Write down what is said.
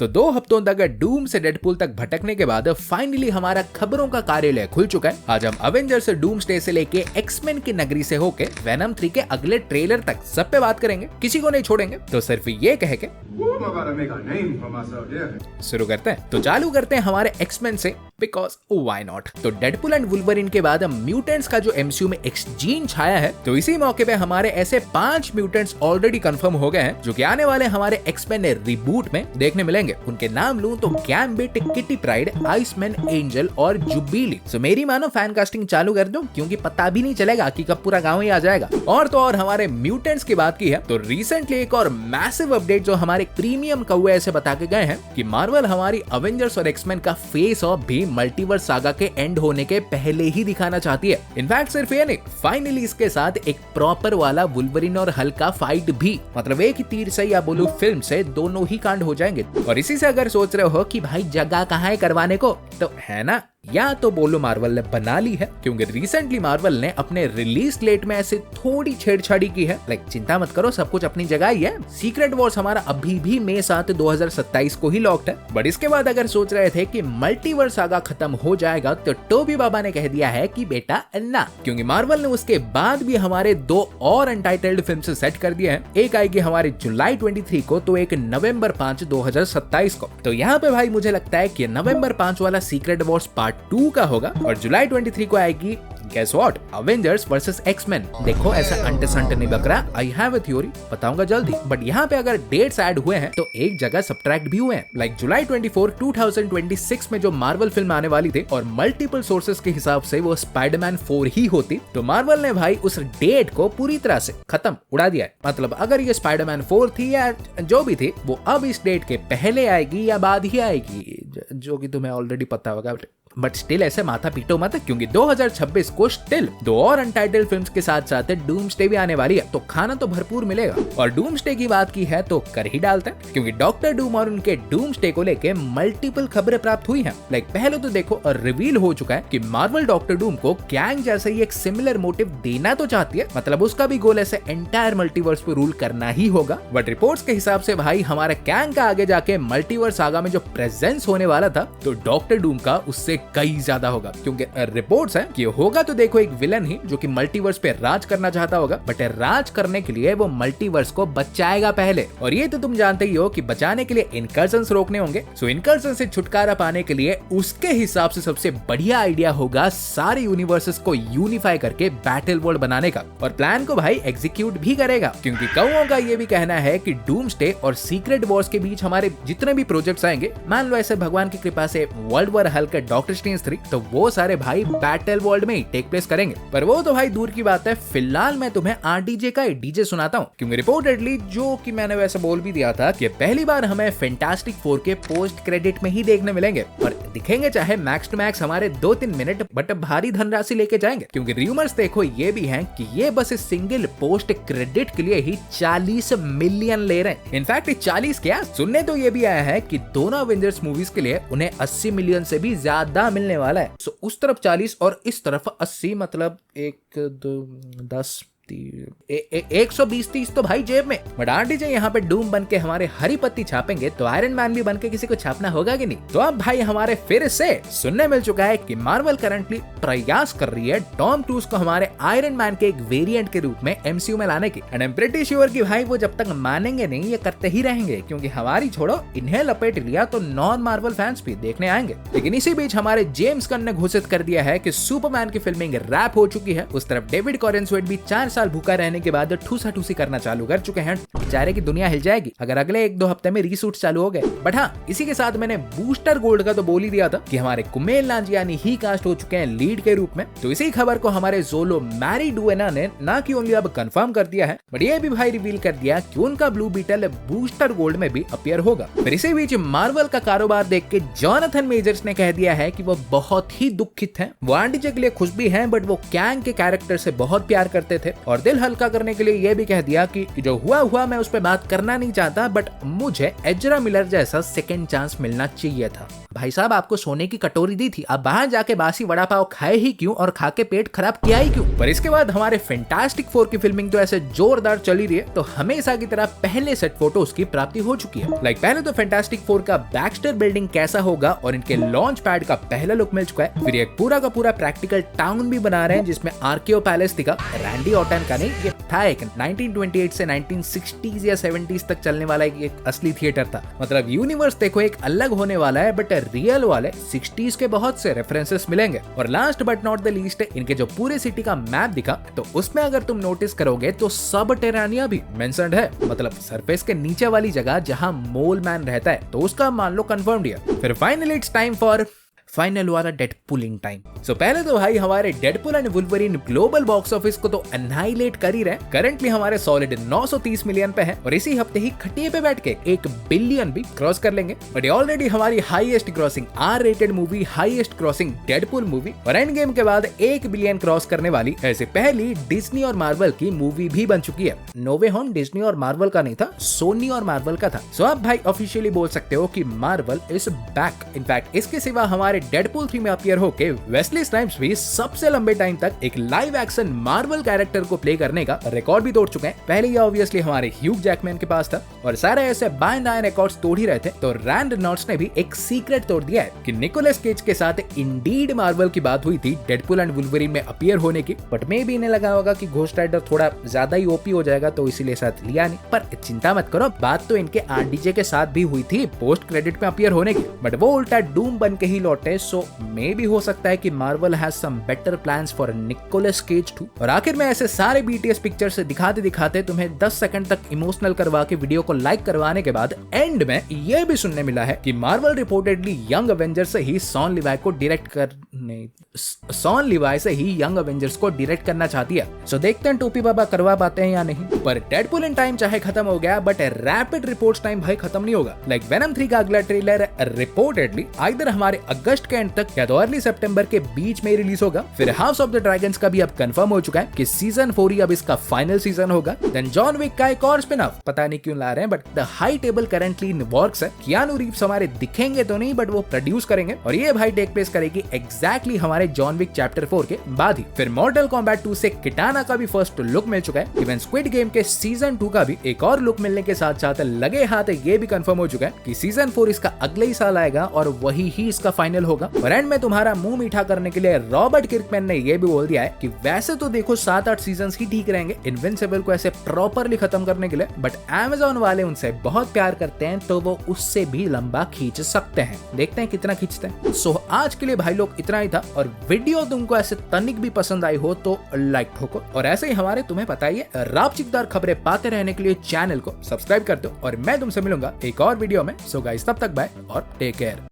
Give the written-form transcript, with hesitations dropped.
तो 2 हफ्तों तक डूम से डेडपूल तक भटकने के बाद फाइनली हमारा खबरों का कार्यालय खुल चुका है। आज हम अवेंजर्स डूम्सडे से लेके एक्समैन की नगरी से होके वेनम 3 के अगले ट्रेलर तक सब पे बात करेंगे, किसी को नहीं छोड़ेंगे। तो सिर्फ ये कह के शुरू करते हैं। तो चालू करते हैं हमारे एक्समैन से, बिकॉज व्हाई नॉट। तो डेडपूल एंड वुल्वरीन के बाद म्यूटेंट्स का जो एमसीयू में एक्सजीन छाया है, तो इसी मौके पे हमारे ऐसे 5 म्यूटेंट्स ऑलरेडी कंफर्म हो गए हैं जो कि आने वाले हमारे एक्समैन रिबूट में देखने मिलेंगे। उनके नाम लूं तो gambit, kitty pride, Iceman, angel और जुबिली। सो मेरी मानो फैन कास्टिंग चालू कर दो, क्योंकि पता भी नहीं चलेगा कि कब पूरा गांव ही आ जाएगा। और तो और हमारे म्यूटेंट्स की बात की है तो रिसेंटली एक और मैसिव अपडेट जो हमारे प्रीमियम कौवे ऐसे बता के गए हैं कि मार्वल हमारी अवेंजर्स और एक्समैन का फेस ऑफ भी मल्टीवर्स सागा के एंड होने के पहले ही दिखाना चाहती है। इनफैक्ट सिर्फ ये नहीं, फाइनली इसके साथ एक प्रॉपर वाला वुल्वरीन और हल्क का फाइट भी, मतलब एक ही तीर से या बोलूं फिल्म से दोनों ही कांड हो जाएंगे। और इसी से अगर सोच रहे हो कि भाई जगह कहाँ है करवाने को, तो है ना, या तो बोलो मार्वल ने बना ली है, क्योंकि रिसेंटली मार्वल ने अपने रिलीज डेट में ऐसे थोड़ी छेड़छाड़ी की है। चिंता मत करो, सब कुछ अपनी जगह ही है। सीक्रेट वॉर्स हमारा अभी भी मई 7, 2027 को ही लॉक्ड है। बट इसके बाद अगर सोच रहे थे कि मल्टीवर्स सागा खत्म हो जाएगा, तो टोबी बाबा ने कह दिया है कि बेटा ना, क्योंकि मार्वल ने उसके बाद भी हमारे 2 और अनटाइटल्ड फिल्म सेट कर दिए हैं। एक आएगी हमारे जुलाई 23 को, तो एक नवंबर 5, 2027 को। तो यहाँ पे भाई मुझे लगता है कि नवंबर 5 वाला सीक्रेट वॉर्स पार्ट 2 का होगा, और जुलाई 23 को आएगी Guess what? Avengers versus X-Men। देखो ऐसा अंटे संटे नहीं बक रहा, आई हैव अ थ्योरी, बताऊंगा जल्दी। बट यहाँ पे अगर डेट्स ऐड हुए हैं तो एक जगह सब्ट्रैक्ट भी हुए हैं। लाइक जुलाई 24, 2026 में जो मार्वल फिल्म आने वाली थी और मल्टीपल सोर्सेस के हिसाब से वो स्पाइडरमैन 4 ही होती, तो मार्वल ने भाई उस डेट को पूरी तरह से खत्म उड़ा दिया है। मतलब अगर ये स्पाइडरमैन 4 थी या जो भी थी, वो अब इस डेट के पहले आएगी या बाद ही आएगी, जो कि तुम्हें ऑलरेडी पता होगा। बट स्टिल ऐसे माथा पीटो मत, क्योंकि 2026 को स्टिल 2 और अनटाइटल्ड फिल्म्स के साथ साथ डूम्सडे भी आने वाली है, तो खाना तो भरपूर मिलेगा। और डूम्सडे की बात की है तो कर ही डालते हैं, क्योंकि डॉक्टर डूम और उनके डूम्सडे को लेके मल्टीपल खबरें प्राप्त हुई हैं। पहले तो देखो रिवील हो चुका है कि मार्वल डॉक्टर डूम को कैंग जैसे ही एक सिमिलर मोटिव देना तो चाहती है, मतलब उसका भी गोल ऐसे एंटायर मल्टीवर्स पे रूल करना ही होगा। बट रिपोर्ट्स के हिसाब से भाई हमारे कैंग का आगे जाके मल्टीवर्स सागा में जो प्रेजेंस होने वाला था, तो डॉक्टर डूम का उससे कई ज्यादा होगा। क्योंकि रिपोर्ट्स हैं कि होगा तो देखो एक विलन ही जो कि मल्टीवर्स पे राज करना चाहता होगा, बट राज करने के लिए वो मल्टीवर्स को बचाएगा पहले। और ये तो तुम जानते ही हो कि बचाने के लिए इनकर्जन्स रोकने होंगे। सो इनकर्जन से छुटकारा पाने के लिए उसके हिसाब से सबसे बढ़िया आइडिया होगा सारे यूनिवर्सेस को यूनिफाई करके बैटल वर्ल्ड बनाने का। और प्लान को भाई एग्जीक्यूट भी करेगा, क्योंकि कौओं का ये भी कहना है कि डूम्सडे और सीक्रेट वॉर्स के बीच हमारे जितने भी प्रोजेक्ट्स आएंगे, मान लो ऐसे भगवान की कृपा से world war Hulk, doctor strange 3, तो वो सारे भाई बैटल वर्ल्ड में ही टेक प्लेस करेंगे। पर वो तो भाई दूर की बात है। फिलहाल मैं तुम्हें आरडीजे का डीजे सुनाता हूँ, क्योंकि रिपोर्टेडली, जो कि मैंने वैसे बोल भी दिया था, कि पहली बार हमें फैंटास्टिक 4 के पोस्ट क्रेडिट में ही देखने मिलेंगे। और दिखेंगे चाहे मैक्स टू मैक्स हमारे 2-3 मिनट, बट भारी धनराशि लेके जाएंगे, क्योंकि रूमर्स देखो ये भी हैं कि ये बस इस सिंगल पोस्ट क्रेडिट के लिए ही 40 मिलियन ले रहे हैं। इनफैक्ट 40 क्या, सुनने तो ये भी आया है कि दोनों एवेंजर्स मूवीज के लिए उन्हें 80 मिलियन से भी ज्यादा मिलने वाला है। सो उस तरफ 40 और इस तरफ 80, मतलब 1, 2, 10, 120-30 तो भाई जेब में। बट आरडीजे यहाँ पे डूम बन के हमारे हरी पत्ती छापेंगे, तो आयरन मैन भी बन के किसी को छापना होगा कि नहीं। तो अब भाई हमारे फिर से सुनने मिल चुका है कि मार्वल करंटली प्रयास कर रही है टॉम क्रूज को हमारे आयरन मैन के एक वेरिएंट के रूप में एमसीयू में लाने की। And I am pretty sure कि भाई वो जब तक मानेंगे नहीं, ये करते ही रहेंगे, क्योंकि हमारी छोड़ो इन्हें लपेट लिया तो नॉन मार्वल फैंस भी देखने आएंगे। लेकिन इसी बीच हमारे जेम्स गन ने घोषित कर दिया है कि सुपरमैन की फिल्मिंग रैप हो चुकी है। उस तरफ डेविड कॉरेंसवेट भी 4 साल भूखा रहने के बाद ठूसा ठूसी करना चालू कर चुके हैं। बेचारे की दुनिया हिल जाएगी अगर अगले 1-2 हफ्ते में रीशूट चालू हो गए। बट हाँ, इसी के साथ मैंने बूस्टर गोल्ड का तो बोल ही दिया था कि हमारे कुमेल नाजियानी ही कास्ट हो चुके हैं लीड के रूप में। तो इसी खबर को हमारे जोलो मैरी डुएना ने ना कि ओनली अब कंफर्म कर दिया है, बट ये भी भाई रिवील कर दिया कि उनका ब्लू बीटल बूस्टर गोल्ड में भी अपीयर होगा। फिर इसी बीच मार्वल का कारोबार देख के जॉनथन मेजर्स ने कह दिया है कि वो बहुत ही दुखित हैं। वो आरडीजे के लिए खुश भी हैं, बट वो कैंग के कैरेक्टर से बहुत प्यार करते थे, और दिल हल्का करने के लिए ये भी कह दिया कि जो हुआ मैं उस पर बात करना नहीं चाहता, बट मुझे एजरा मिलर जैसा सेकंड चांस मिलना चाहिए था। भाई साहब आपको सोने की कटोरी दी थी, आप बाहर जाके बासी वड़ा पाव खाए ही क्यों और खा के पेट खराब किया ही क्यों। पर इसके बाद हमारे फैंटास्टिक फोर की फिल्मिंग तो ऐसे जोरदार चली रही है, तो हमेशा की तरह पहले सेट फोटोज की प्राप्ति हो चुकी है। पहले तो फैंटास्टिक फोर का बैक्स्टर बिल्डिंग कैसा होगा और इनके लॉन्च पैड का पहला लुक मिल चुका है। फिर एक पूरा का पूरा प्रैक्टिकल टाउन भी बना रहे हैं जिसमें आर्कियो पैलेस दिखा, रैंडी ऑर्टन का नहीं, ये था एक 1928 से 1960s या 70s तक चलने वाला एक असली थिएटर था। मतलब यूनिवर्स देखो एक अलग होने वाला है, बट रियल वाले 60s के बहुत से रेफरेंसेस मिलेंगे। और last but not the least, इनके जो पूरे सिटी का मैप दिखा तो उसमें अगर तुम नोटिस करोगे तो सब टेरानिया भी मेंशन्ड है, मतलब सरफेस के नीचे वाली जगह जहां मोल मैन रहता है, तो उसका मान लो कंफर्म्ड है। फिर finally it's time for final वाला डेडपुलिंग टाइम। सो पहले तो भाई हमारे Deadpool and Wolverine global box office को तो अनाइलेट कर ही रहे। करंटली हमारे सॉलिड 930 मिलियन पे है और इसी हफ्ते ही खटिए पे बैठ के 1 बिलियन भी क्रॉस कर लेंगे। बट ये ऑलरेडी हमारी highest grossing R rated movie, highest grossing Deadpool movie और एंड गेम के बाद 1 बिलियन क्रॉस करने वाली ऐसे पहली डिज्नी और मार्वल की मूवी भी बन चुकी है। नो वे होम डिज्नी और मार्वल का नहीं था, सोनी और मार्वल का था। सो आप भाई ऑफिशियली बोल सकते हो कि मार्वल इज बैक। इनफैक्ट इसके सिवा हमारे डेडपुल 3 में अपीयर होके वेस्ली स्नाइप्स भी सबसे लंबे टाइम तक एक लाइव एक्शन मार्वल कैरेक्टर को प्ले करने का रिकॉर्ड भी तोड़ चुके हैं। पहले ये ऑब्वियसली हमारे ह्यूग जैकमैन के पास था और सारे ऐसे बाय दाएं रिकॉर्ड्स तोड़ ही रहे थे, तो रैंड नॉट्स ने भी एक सीक्रेट तोड़ दिया है कि निकोलस केज के साथ इंडीड मार्वल की बात हुई थी डेडपुल एंड वुल्वरीन में अपीयर होने की। बट मे भी इन्हें लगा होगा कि घोस्ट राइडर थोड़ा ज्यादा ही ओपी हो जाएगा, तो इसीलिए साथ लिया नहीं। पर चिंता मत करो, बात तो इनके आरडीजे के साथ भी हुई थी पोस्ट क्रेडिट में अपीयर होने की, बट वो उल्टा डूम बन के ही लौटे। सो मे भी हो सकता है कि Marvel has some better plans for Nicolas Cage too. और आखिर में ऐसे सारे बीटीएस पिक्चर से दिखाते दिखाते तुम्हें 10 सेकंड तक इमोशनल करवा के वीडियो को लाइक करवाने के बाद एंड में ये भी सुनने मिला है कि मार्वल रिपोर्टेडली यंग एवेंजर्स से ही शॉन लिवाई से ही यंग एवेंजर्स को डायरेक्ट करना चाहती है। सो देखते हैं टोपी बाबा करवा पाते हैं या नहीं। पर डेडपुल इन टाइम चाहे खत्म हो गया, बट रैपिड रिपोर्ट्स टाइम भाई खत्म नहीं होगा। लाइक वेनम 3 का अगला ट्रेलर रिपोर्टेडली आइदर हमारे अगस्त के एंड तक या तो अर्ली सितंबर के बीच में रिलीज होगा। फिर हाउस ऑफ द ड्रैगन्स का भी अब कंफर्म हो चुका है कि सीजन 4 ही अब इसका फाइनल सीजन होगा। देन जॉन विक का एक और स्पिन ऑफ, पता नहीं क्यों ला रहे हैं, but the high table currently in works है। कियानू रीव्स हमारे दिखेंगे तो नहीं, बट वो प्रोड्यूस करेंगे और ये भाई टेक प्लेस करेगी एग्जैक्टली हमारे जॉन विक चैप्टर 4 के बाद ही। फिर मॉर्टल कॉम्बैट 2 से किटाना का भी फर्स्ट लुक मिल चुका है। इवन स्क्विड गेम के सीजन 2 का भी एक और लुक मिलने के साथ साथ लगे हाथ ये भी कंफर्म हो चुका है कि सीजन 4 इसका अगले ही साल आएगा और वही ही इसका फाइनल होगा। और एंड में तुम्हारा मुंह मीठा करने के लिए रॉबर्ट किर्कमैन ने यह भी बोल दिया है कि वैसे तो देखो 7-8 सीजन ही ठीक रहेंगे इनविंसिबल को ऐसे प्रॉपरली खत्म करने के लिए, बट अमेज़न वाले उनसे बहुत प्यार करते हैं तो वो उससे भी लंबा खींच सकते हैं। देखते हैं कितना खींचते हैं। सो आज के लिए भाई लोग इतना ही था। और वीडियो तुमको ऐसे तनिक भी पसंद आई हो तो लाइक ठोको और ऐसे ही हमारे तुम्हें पता ही है रापचिकदार खबरें पाते रहने के लिए चैनल को सब्सक्राइब कर दो और मैं तुमसे मिलूंगा एक और वीडियो में। सो गाइस तब तक बाय और टेक केयर।